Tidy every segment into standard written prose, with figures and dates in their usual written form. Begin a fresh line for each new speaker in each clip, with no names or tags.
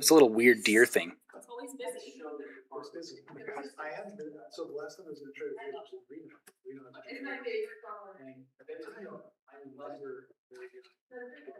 It's a little weird deer thing.
It's always busy.
It's busy. I haven't been, so the last time I was in the Trader Joe's was in Reno. Reno,
It's my favorite color.
and I remember very good. I remember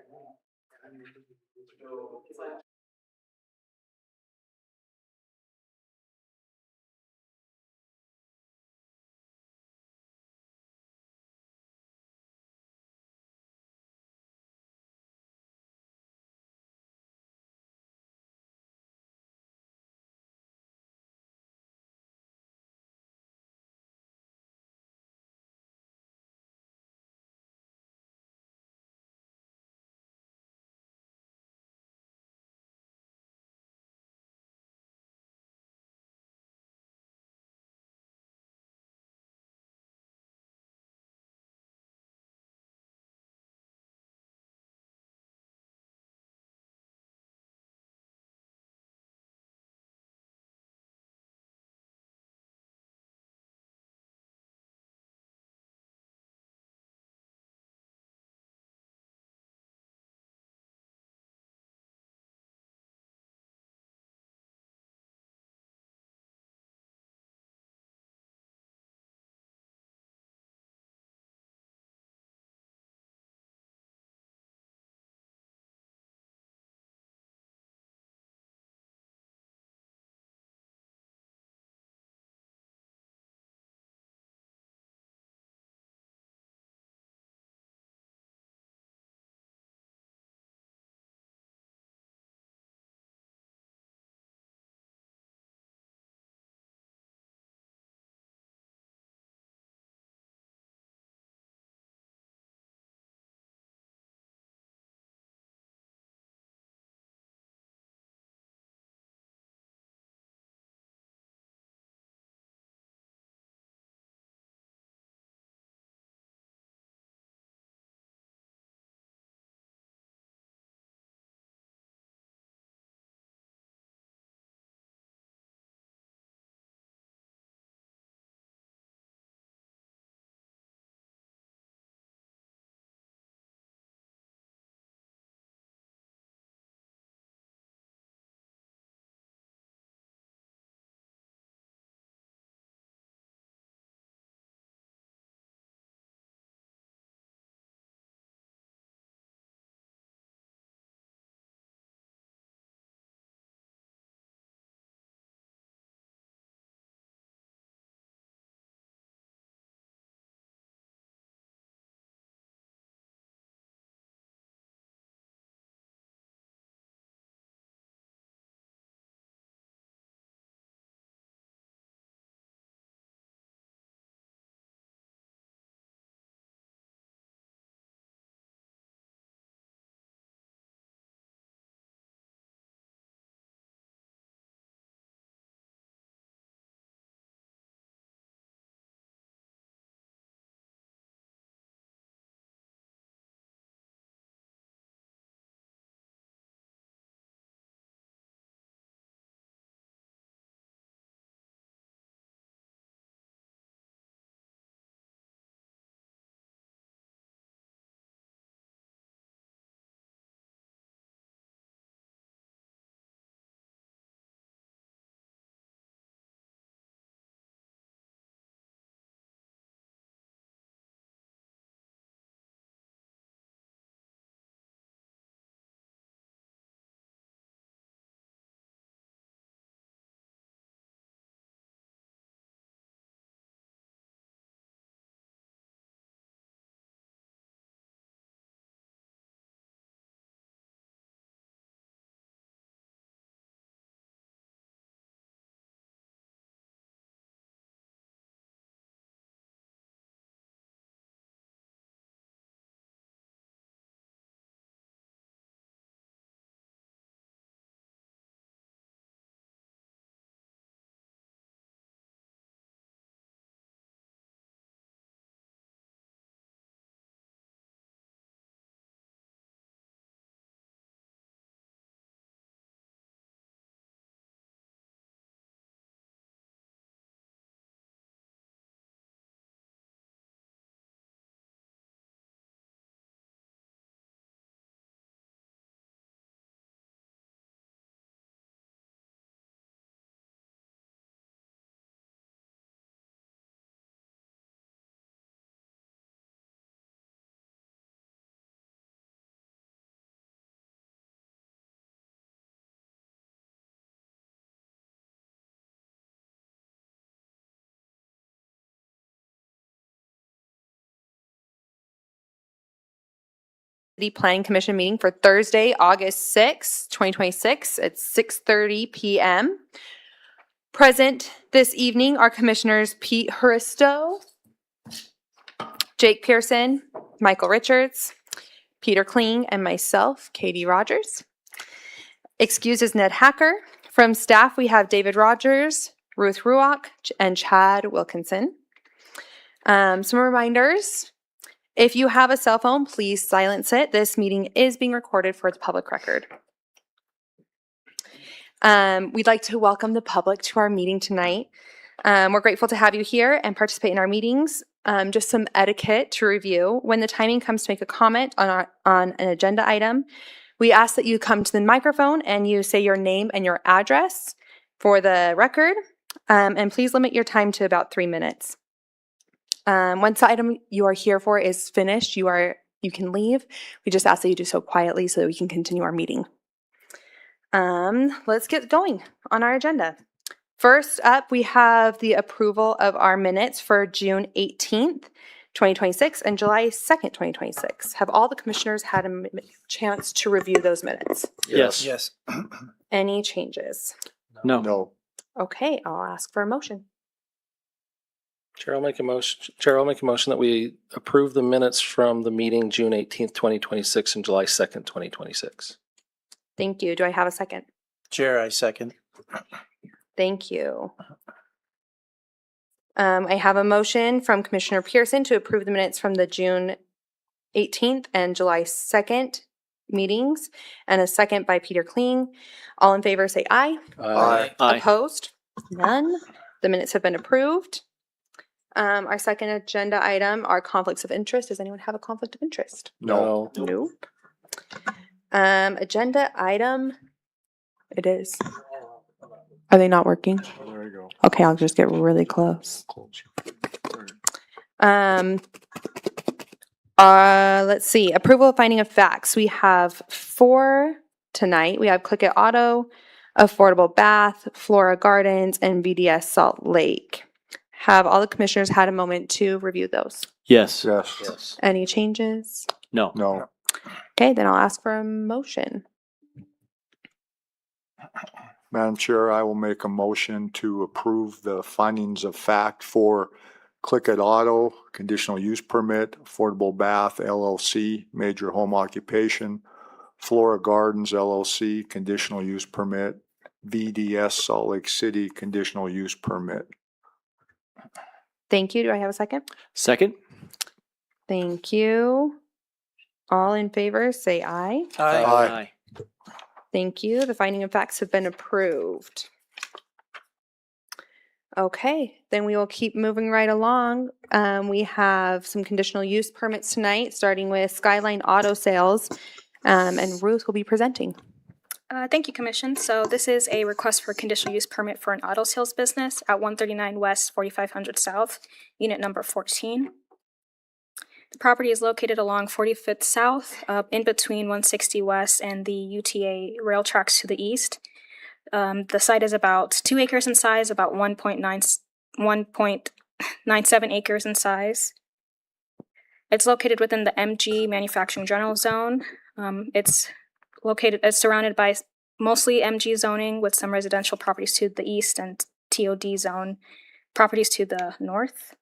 City Planning Commission meeting for Thursday, August 6th, 2026 at 6:30 p.m. Present this evening are Commissioners Pete Huristo, Jake Pearson, Michael Richards, Peter Kling, and myself, Katie Rogers. Excused is Ned Hacker. From staff, we have David Rogers, Ruth Ruock, and Chad Wilkinson. Some reminders. If you have a cell phone, please silence it. This meeting is being recorded for the public record. We'd like to welcome the public to our meeting tonight. We're grateful to have you here and participate in our meetings. Just some etiquette to review. When the timing comes to make a comment on an agenda item, we ask that you come to the microphone and you say your name and your address for the record. And please limit your time to about 3 minutes. Once the item you are here for is finished, you can leave. We just ask that you do so quietly so that we can continue our meeting. Let's get going on our agenda. First up, we have the approval of our minutes for June 18th, 2026 and July 2nd, 2026. Have all the commissioners had a chance to review those minutes?
Yes.
Yes.
Any changes?
No.
No.
Okay, I'll ask for a motion.
Chair, I'll make a motion that we approve the minutes from the meeting June 18th, 2026 and July 2nd, 2026.
Thank you. Do I have a second?
Chair, I second.
Thank you. I have a motion from Commissioner Pearson to approve the minutes from the June 18th and July 2nd meetings, and a second by Peter Kling. All in favor say aye.
Aye.
Opposed? None. The minutes have been approved. Our second agenda item are conflicts of interest. Does anyone have a conflict of interest?
No.
Nope. Agenda item, it is. Are they not working?
There you go.
Okay, I'll just get really close. Let's see. Approval of finding of facts. We have 4 tonight. We have Click It Auto, Affordable Bath, Flora Gardens, and VDS Salt Lake. Have all the commissioners had a moment to review those?
Yes.
Yes.
Yes.
Any changes?
No.
No.
Okay, then I'll ask for a motion.
Madam Chair, I will make a motion to approve the findings of fact for Click It Auto, conditional use permit, Affordable Bath LLC, major home occupation, Flora Gardens LLC, conditional use permit, VDS Salt Lake City, conditional use permit.
Thank you. Do I have a second?
Second?
Thank you. All in favor, say aye.
Aye.
Thank you. The finding of facts have been approved. Okay, then we will keep moving right along. We have some conditional use permits tonight, starting with Skyline Auto Sales, and Ruth will be presenting.
Thank you, Commission. So this is a request for a conditional use permit for an auto sales business at 139 West, 4500 South, unit number 14. The property is located along 45th South, in between 160 West and the UTA rail tracks to the east. The site is about 2 acres in size, about 1.97 acres in size. It's located within the MG Manufacturing General Zone. It's surrounded by mostly MG zoning with some residential properties to the east and TOD zone properties to the north.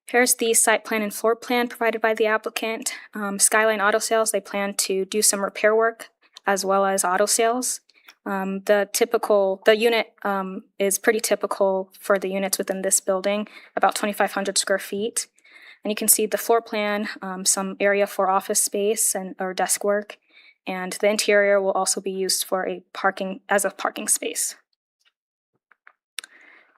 Here's the site plan and floor plan provided by the applicant. Skyline Auto Sales, they plan to do some repair work as well as auto sales. The unit is pretty typical for the units within this building, about 2,500 square feet. And you can see the floor plan, some area for office space or desk work, and the interior will also be used for as a parking space.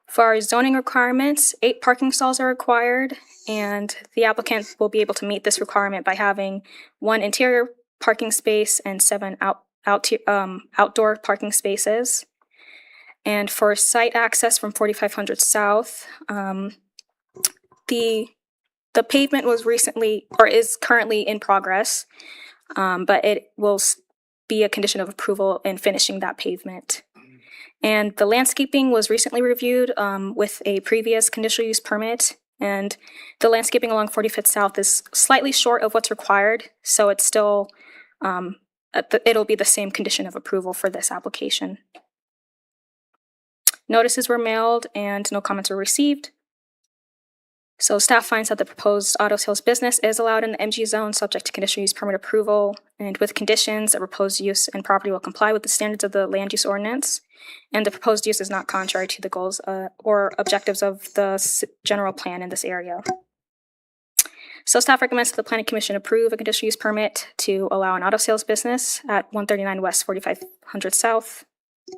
For our zoning requirements, 8 parking stalls are required, and the applicant will be able to meet this requirement by having 1 interior parking space and 7 outdoor parking spaces. And for site access from 4500 South, the pavement was recently or is currently in progress, but it will be a condition of approval in finishing that pavement. And the landscaping was recently reviewed with a previous conditional use permit, And the landscaping along 45th South is slightly short of what's required, so it's still, it'll be the same condition of approval for this application. Notices were mailed and no comments were received. So staff finds that the proposed auto sales business is allowed in the MG zone, subject to conditional use permit approval, and with conditions that proposed use and property will comply with the standards of the land use ordinance. And the proposed use is not contrary to the goals or objectives of the general plan in this area. So staff recommends that the Planning Commission approve a conditional use permit to allow an auto sales business at 139 West 4500 South,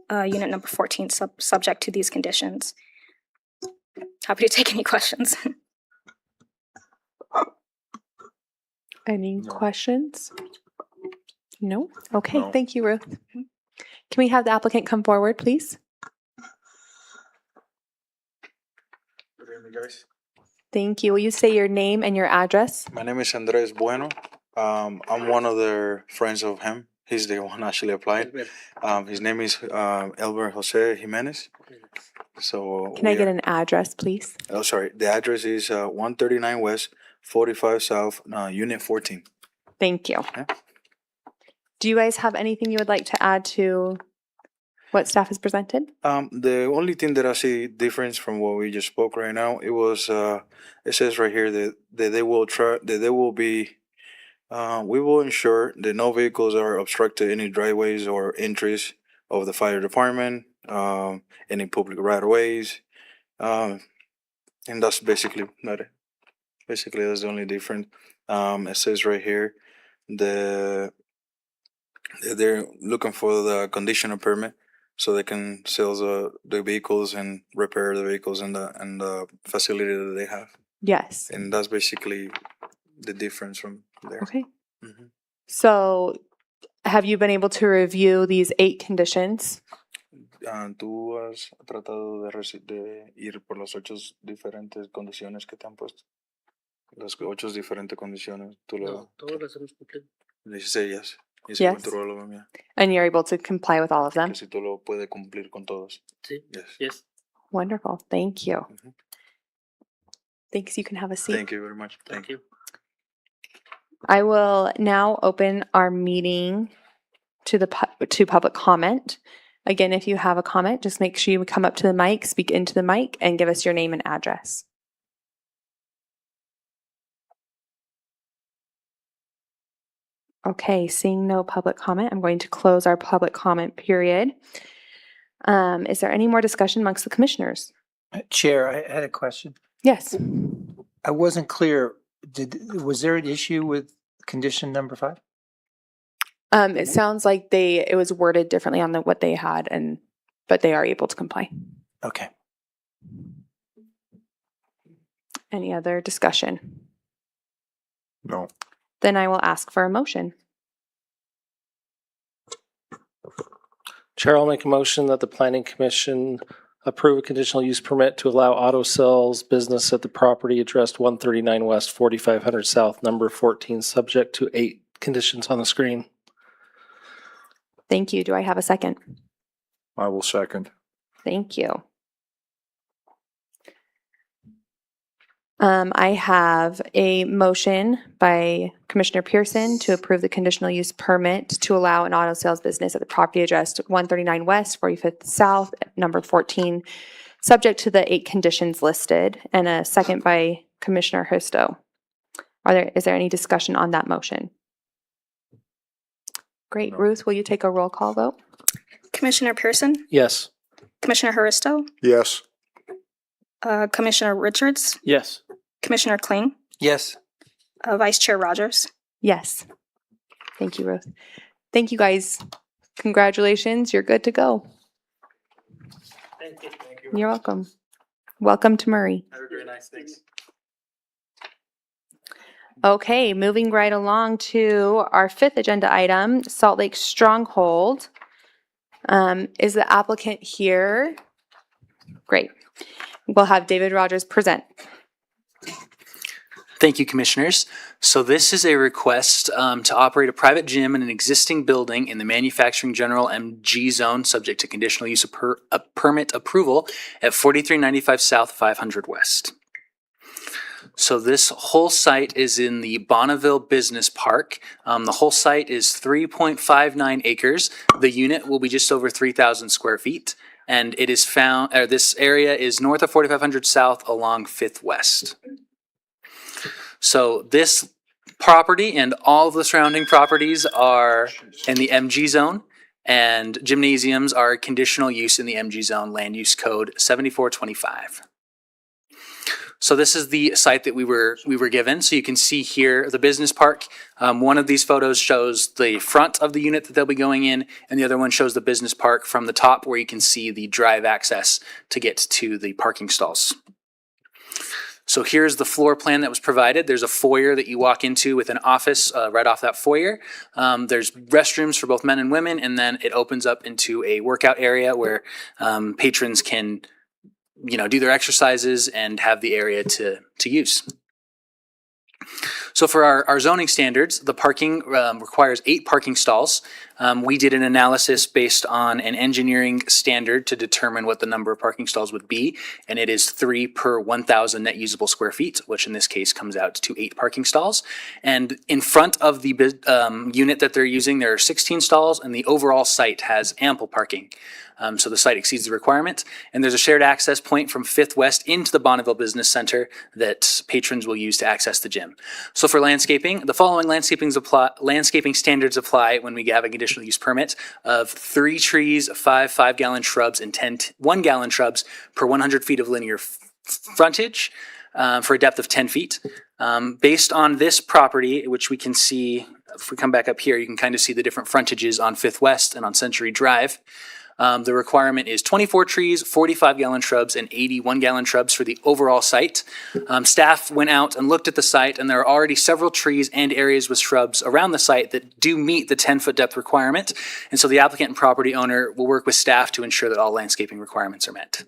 unit number 14, subject to these conditions. Happy to take any questions.
Any
No.
questions? No? Okay,
No.
thank you, Ruth. Can we have the applicant come forward, please?
Good evening, guys.
Thank you. Will you say your name and your address?
My name is Andres Bueno. I'm one of the friends of him. He's the one actually applied. His name is Elber Jose Jimenez. So
Can I get an address, please?
Oh, sorry. The address is 139 West, 45 South, Unit 14.
Thank you.
Yeah.
Do you guys have anything you would like to add to what staff has presented?
The only thing that I see difference from what we just spoke right now, it was it says right here that they will try that there will be we will ensure that no vehicles are obstructed any driveways or entries of the fire department, any public right of ways, and that's basically not it. Basically, that's the only difference. It says right here they're looking for the conditional permit so they can sell the vehicles and repair the vehicles in the facility that they have,
Yes.
and that's basically the difference from there.
Okay.
Mhm.
So have you been able to review these 8 conditions?
¿Tú has tratado de ir por las 8 diferentes condiciones que te han puesto? Las 8 diferentes condiciones. ¿Tú lo
todas las hemos cumplido.
dices ellas? Y
Yes.
controla lo mío.
And you're able to comply with all of them?
Que si tú lo puedes cumplir con todos.
Sí.
Yes.
Yes.
Wonderful. Thank you.
Mhm.
Thanks. You can have a seat.
Thank you very much. Thank you.
I will now open our meeting to to public comment. Again, if you have a comment, just make sure you come up to the mic, speak into the mic, and give us your name and address. Okay, seeing no public comment, I'm going to close our public comment period. Is there any more discussion amongst the commissioners?
Chair, I had a question.
Yes.
I wasn't clear. Was there an issue with condition number 5?
It sounds like it was worded differently on what they had, but they are able to comply.
Okay.
Any other discussion?
No.
Then I will ask for a motion.
Chair, I'll make a motion that the Planning Commission approve a conditional use permit to allow auto sales business at the property addressed 139 West, 4500 South, number 14, subject to 8 conditions on the screen.
Thank you. Do I have a second?
I will second.
Thank you. I have a motion by Commissioner Pearson to approve the conditional use permit to allow an auto sales business at the property addressed 139 West, 45th South, number 14, subject to the 8 conditions listed, and a second by Commissioner Husto. Is there any discussion on that motion? Great.
No.
Ruth, will you take a roll call vote?
Commissioner Pearson,
Yes.
Commissioner Haristo,
Yes.
Commissioner Richards,
Yes.
Commissioner Kling,
Yes.
Vice Chair Rogers.
Yes. Thank you, Ruth. Thank you, guys. Congratulations. You're good to go.
Thank you. Thank you.
You're welcome. Welcome to Murray.
Have a very nice day.
Okay, moving right along to our 5th agenda item, Salt Lake Stronghold. Is the applicant here? Great. We'll have David Rogers present.
Thank you, Commissioners. So this is a request to operate a private gym in an existing building in the Manufacturing General MG Zone, subject to conditional use of permit approval at 4395 South, 500 West. So this whole site is in the Bonneville Business Park. The whole site is 3.59 acres. The unit will be just over 3,000 square feet. And it is this area is north of 4500 South along 5th West. So this property and all of the surrounding properties are in the MG zone, and gymnasiums are conditional use in the MG zone, land use code 7425. So this is the site that we were given. So you can see here the business park. One of these photos shows the front of the unit that they'll be going in, and the other one shows the business park from the top, where you can see the drive access to get to the parking stalls. So here's the floor plan that was provided. There's a foyer that you walk into with an office right off that foyer. There's restrooms for both men and women, and then it opens up into a workout area where patrons can, do their exercises and have the area to use. So for our zoning standards, the parking requires 8 parking stalls. We did an analysis based on an engineering standard to determine what the number of parking stalls would be, and it is 3 per 1,000 net usable square feet, which in this case comes out to 8 parking stalls. And in front of the unit that they're using, there are 16 stalls, and the overall site has ample parking. So the site exceeds the requirement, and there's a shared access point from 5th West into the Bonneville Business Center that patrons will use to access the gym. So for landscaping, the following landscaping standards apply when we have a conditional use permit of 3 trees, 5 5-gallon shrubs, and 10 1-gallon shrubs per 100 feet of linear frontage for a depth of 10 feet. Based on this property, which we can see, if we come back up here, you can kind of see the different frontages on 5th West and on Century Drive. The requirement is 24 trees, 45-gallon shrubs, and 80 1-gallon shrubs for the overall site. Staff went out and looked at the site, and there are already several trees and areas with shrubs around the site that do meet the 10-foot depth requirement. And so the applicant and property owner will work with staff to ensure that all landscaping requirements are met.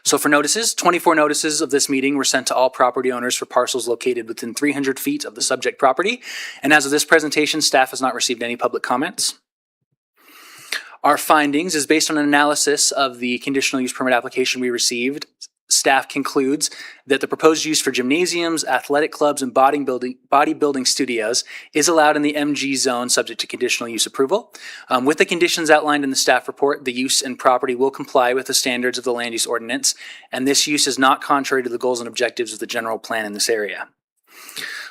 So for notices, 24 notices of this meeting were sent to all property owners for parcels located within 300 feet of the subject property. And as of this presentation, staff has not received any public comments. Our findings is based on an analysis of the conditional use permit application we received. Staff concludes that the proposed use for gymnasiums, athletic clubs, and bodybuilding studios is allowed in the MG zone subject to conditional use approval. With the conditions outlined in the staff report, the use and property will comply with the standards of the land use ordinance, and this use is not contrary to the goals and objectives of the general plan in this area.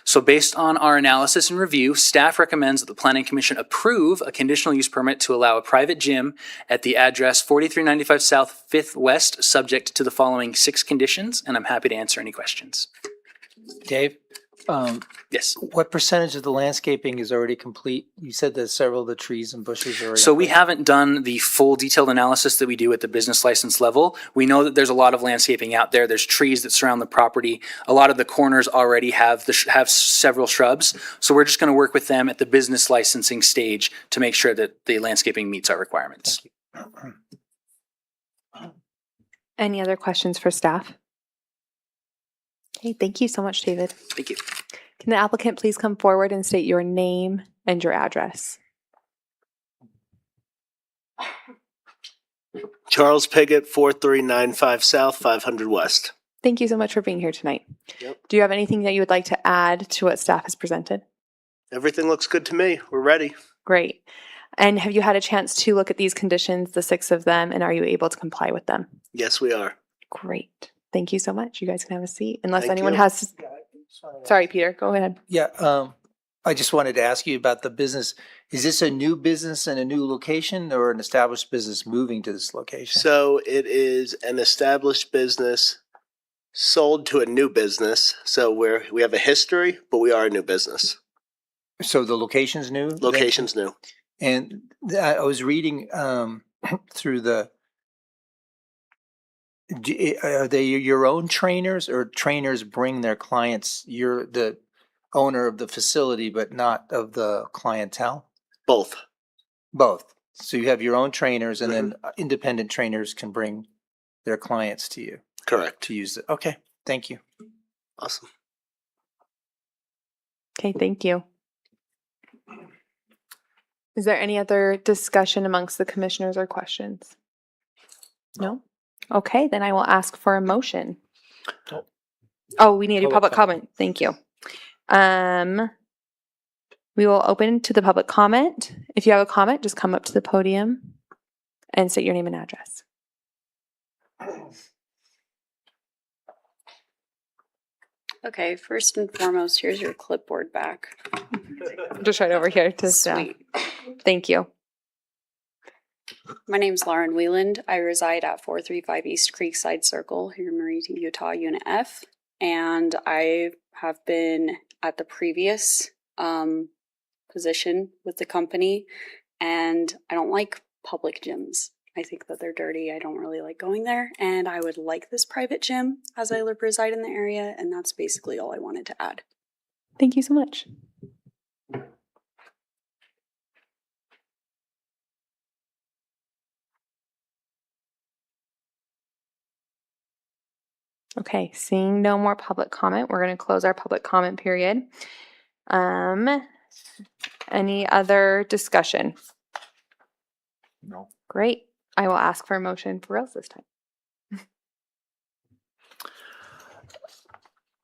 So based on our analysis and review, staff recommends that the Planning Commission approve a conditional use permit to allow a private gym at the address 4395 South 5th West, subject to the following 6 conditions, and I'm happy to answer any questions.
Dave,
Yes.
what percentage of the landscaping is already complete? You said that several of the trees and bushes are already.
So we haven't done the full detailed analysis that we do at the business license level. We know that there's a lot of landscaping out there. There's trees that surround the property. A lot of the corners already have several shrubs. So we're just going to work with them at the business licensing stage to make sure that the landscaping meets our requirements.
Any other questions for staff? Okay, thank you so much, David.
Thank you.
Can the applicant please come forward and state your name and your address?
Charles Piggott, 4395 South, 500 West.
Thank you so much for being here tonight.
Yep.
Do you have anything that you would like to add to what staff has presented?
Everything looks good to me. We're ready.
Great. And have you had a chance to look at these conditions, the 6 of them, and are you able to comply with them?
Yes, we are.
Great. Thank you so much. You guys can have a seat. Unless
Thank
anyone
you.
has, sorry, Peter, go ahead.
Yeah, I just wanted to ask you about the business. Is this a new business in a new location or an established business moving to this location?
So it is an established business sold to a new business. So we have a history, but we are a new business.
So the location's new? then?
Location's new.
And I was reading through the, are they your own trainers or trainers bring their clients? You're the owner of the facility, but not of the clientele?
Both.
Both. So you have your own trainers and then independent trainers can bring their clients to you
Correct.
to use it. Okay, thank you.
Awesome.
Okay, thank you. Is there any other discussion amongst the commissioners or questions? No? Okay, then I will ask for a motion. Oh, we need to do
Public
public comment. Thank you. We will open to the public comment. If you have a comment, just come up to the podium and state your name and address.
Okay, first and foremost, here's your clipboard back.
Just right over here to staff.
Sweet.
Thank you.
My name's Lauren Wieland. I reside at 435 East Creekside Circle here in Marie, Utah, Unit F. And I have been at the previous position with the company, and I don't like public gyms. I think that they're dirty. I don't really like going there, and I would like this private gym as I reside in the area, and that's basically all I wanted to add.
Thank you so much. Okay, seeing no more public comment, we're going to close our public comment period. Any other discussion?
No.
Great. I will ask for a motion for reals this time.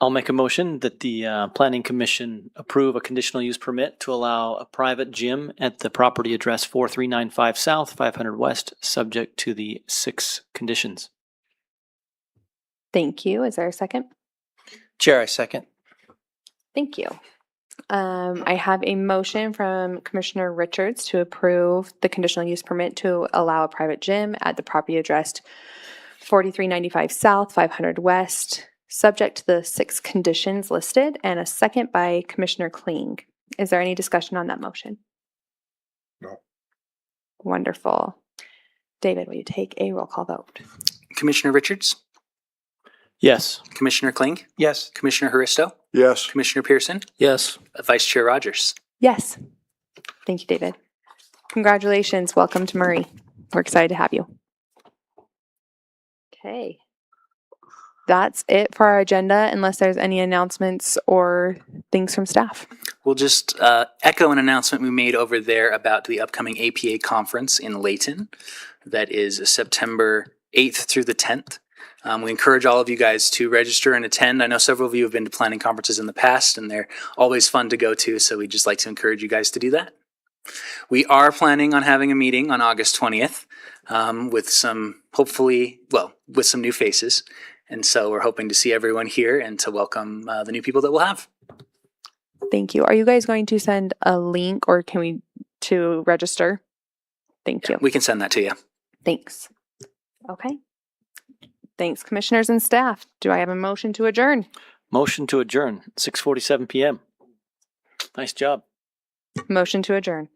I'll make a motion that the Planning Commission approve a conditional use permit to allow a private gym at the property address 4395 South, 500 West, subject to the 6 conditions.
Thank you. Is there a second?
Chair, I second.
Thank you. I have a motion from Commissioner Richards to approve the conditional use permit to allow a private gym at the property addressed 4395 South, 500 West, subject to the 6 conditions listed, and a second by Commissioner Kling. Is there any discussion on that motion?
No.
Wonderful. David, will you take a roll call vote?
Commissioner Richards,
Yes.
Commissioner Kling,
Yes.
Commissioner Haristo,
Yes.
Commissioner Pearson,
Yes.
Vice Chair Rogers.
Yes. Thank you, David. Congratulations. Welcome to Murray. We're excited to have you. Okay. That's it for our agenda, unless there's any announcements or things from staff.
We'll just echo an announcement we made over there about the upcoming APA conference in Layton. That is September 8th through the 10th. We encourage all of you guys to register and attend. I know several of you have been to planning conferences in the past, and they're always fun to go to, so we'd just like to encourage you guys to do that. We are planning on having a meeting on August 20th with some, hopefully, well, with some new faces. And so we're hoping to see everyone here and to welcome the new people that we'll have.
Thank you. Are you guys going to send a link or can we to register? Thank you.
We can send that to you.
Thanks. Okay. Thanks, commissioners and staff. Do I have a motion to adjourn?
Motion to adjourn, 6:47 PM. Nice job.
Motion to adjourn.